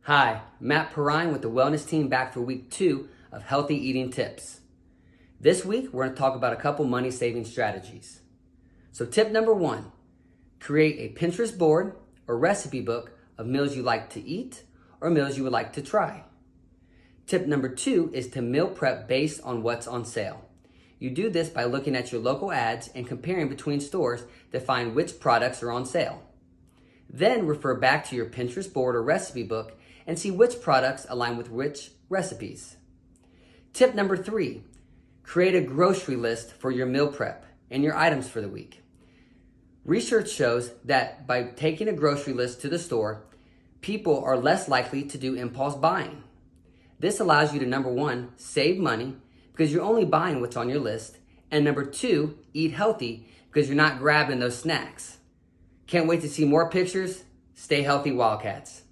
Hi, Matt Perrine with the Wellness Team back for week 2 of Healthy Eating Tips. This week, we're going to talk about a couple money saving strategies. So tip number 1, create a Pinterest board or recipe book of meals you like to eat or meals you would like to try. Tip number 2 is to meal prep based on what's on sale. You do this by looking at your local ads and comparing between stores to find which products are on sale. Then refer back to your Pinterest board or recipe book and see which products align with which recipes. Tip number 3, create a grocery list for your meal prep and your items for the week. Research shows that by taking a grocery list to the store, people are less likely to do impulse buying. This allows you to, number 1, save money because you're only buying what's on your list, and number 2, eat healthy because you're not grabbing those snacks. Can't wait to see more pictures. Stay healthy, Wildcats.